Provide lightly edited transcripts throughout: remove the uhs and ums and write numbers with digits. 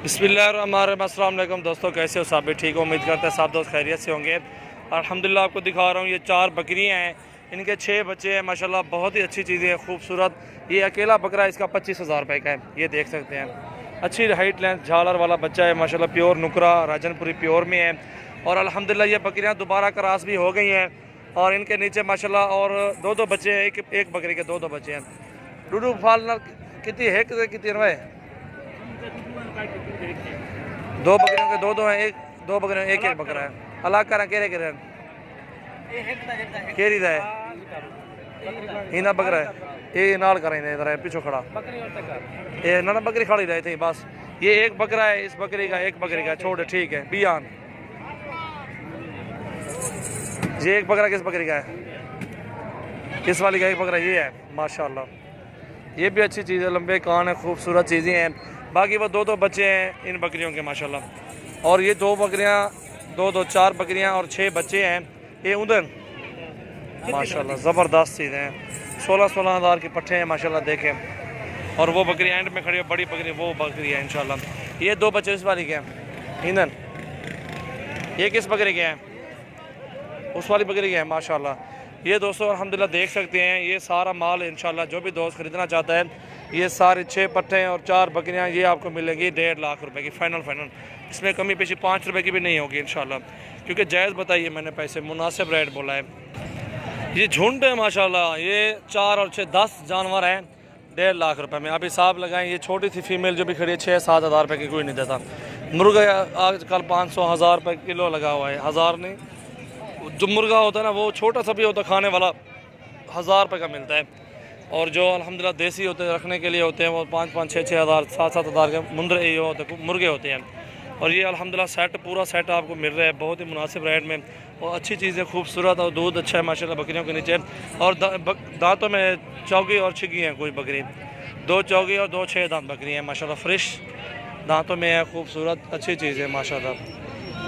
अस्सलाम दोस्तों, कैसे हो? सब ठीक हो? उम्मीद करते हैं सब दोस्त खैरियत से होंगे। अल्हम्दुलिल्लाह आपको दिखा रहा हूँ, ये 4 बकरियाँ हैं, इनके 6 बच्चे हैं माशाल्लाह। बहुत ही अच्छी चीज़ें हैं, खूबसूरत। ये अकेला बकरा इसका 25,000 रुपये का है, ये देख सकते हैं। अच्छी हाइट लेंथ झालर वाला बच्चा है माशाल्लाह, प्योर नुकरा राजनपुरी प्योर में है। और अल्हम्दुलिल्लाह ये बकरियाँ दोबारा क्रॉस भी हो गई हैं और इनके नीचे माशाल्लाह और 2-2 बच्चे हैं। एक बकरी के 2-2 बच्चे हैं। डूडू फाल कितनी है, कितनी रुपये? 2 बकरियों के 2-2 हैं, दो बकरियों एक बकरा है। अलग करा केरे केरी है इना बकरा है, ये नाल करें इधर है पीछे खड़ा, ये ना बकरी खड़ी रहे थे बस। ये एक बकरा है, इस बकरी का एक बकरी का छोड़, ठीक है बियान। ये एक बकरा किस बकरी का है? किस वाली का एक बकरा ये है माशाल्लाह। ये भी अच्छी चीज़ है, लंबे कान है, खूबसूरत चीज़ें हैं। बाकी वो 2-2 बच्चे हैं इन बकरियों के माशाल्लाह। और ये 2 बकरियां, 4 बकरियां और 6 बच्चे हैं। ये उधर माशाल्लाह ज़बरदस्त चीज़ें हैं। 16-16 हज़ार के पट्ठे हैं माशाल्लाह, देखें। और वो बकरी एंड में खड़ी है, बड़ी बकरी वो बकरी है इंशाल्लाह। ये 2 बच्चे इस वाली के हैं ईंधन। ये किस बकरी के हैं? उस वाली बकरी के हैं माशाल्लाह। ये दोस्तों अल्हम्दुलिल्लाह देख सकते हैं, ये सारा माल इंशाल्लाह जो भी दोस्त ख़रीदना चाहता है, ये सारे 6 पट्टे हैं और 4 बकरियां, ये आपको मिलेंगी 1.5 लाख रुपए की फाइनल। इसमें कमी पेशी 5 रुपए की भी नहीं होगी इंशाल्लाह, क्योंकि जायज़ बताइए मैंने, पैसे मुनासिब रेट बोला है। ये झुंड है माशाल्लाह, ये 4 और 6 10 जानवर हैं 1.5 लाख रुपए में। आप हिसाब लगाएं, ये छोटी सी फीमेल जो भी खड़ी है 6-7 हज़ार रुपये की कोई नहीं देता। मुर्गा आजकल 500-1000 रुपये किलो लगा हुआ है, 1000 नहीं, जो मुर्गा होता है ना वो छोटा सा भी होता है, खाने वाला 1000 रुपये का मिलता है। और जो अल्हम्दुलिल्लाह देसी होते हैं, रखने के लिए होते हैं, वो 5-5, 6-6 हज़ार, 7-7 हज़ार के मुर्गे होते हैं। और ये अल्हम्दुलिल्लाह पूरा सेट आपको मिल रहा है बहुत ही मुनासिब रेट में। और अच्छी चीज़ें, खूबसूरत, और दूध अच्छा है माशाल्लाह बकरियों के नीचे। और दांतों में चौगी और छिगी हैं कोई बकरी, 2 चौगी और 2 6 दांत बकरी हैं माशाल्लाह, फ्रेश दांतों में है, खूबसूरत अच्छी चीज़ है माशाल्लाह।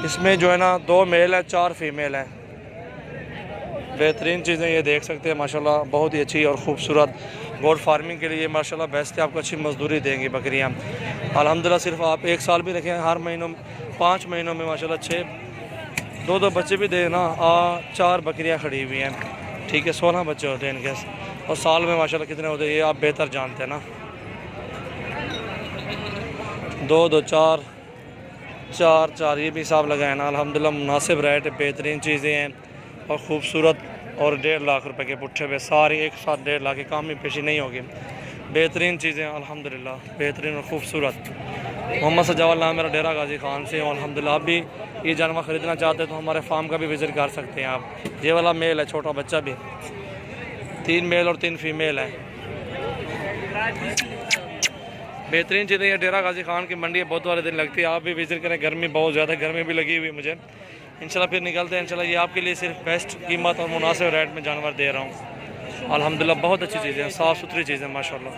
इसमें जो है ना 2 मेल है, 4 फीमेल है। बेहतरीन चीज़ें ये देख सकते हैं माशाल्लाह, बहुत ही अच्छी और ख़ूबसूरत। गोट फार्मिंग के लिए माशाल्लाह बेस्ट है, आपको अच्छी मजदूरी देंगी बकरियाँ अल्हम्दुलिल्लाह। सिर्फ आप 1 साल भी रखें, हर महीनों 5 महीनों में माशाल्लाह 2-2 बच्चे भी दे ना। 4 बकरियाँ खड़ी हुई हैं, ठीक है, 16 बच्चे होते हैं इनके। और साल में माशाल्लाह कितने होते हैं ये आप बेहतर जानते हैं ना। 2-2 4 ये भी हिसाब लगाए ना। अल्हम्दुलिल्लाह मुनासिब रेट है, बेहतरीन चीज़ें हैं और ख़ूबसूरत। और 1.5 लाख रुपए के पुट्ठे पे सारी एक साथ 1.5 लाख की काम में पेशी नहीं होगी। बेहतरीन चीज़ें अल्हम्दुलिल्लाह, बेहतरीन और ख़ूबसूरत। मोहम्मद सजावल नाम मेरा, डेरा गाजी खान से। और अल्हम्दुलिल्लाह आप भी ये जानवर ख़रीदना चाहते हैं तो हमारे फार्म का भी विज़िट कर सकते हैं आप। ये वाला मेल है, छोटा बच्चा भी, 3 मेल और 3 फीमेल है। बेहतरीन चीज़ें। ये डेरा गाजी खान की मंडी है, बहुत वाले दिन लगती है, आप भी विज़िट करें। गर्मी बहुत ज़्यादा, गर्मी भी लगी हुई मुझे। इंशाल्लाह फिर निकलते हैं इंशाल्लाह। ये आपके लिए सिर्फ बेस्ट कीमत और मुनासिब रेट में जानवर दे रहा हूँ अल्हम्दुलिल्लाह। बहुत अच्छी चीज़ें हैं, साफ़ सुथरी चीज़ें माशाल्लाह।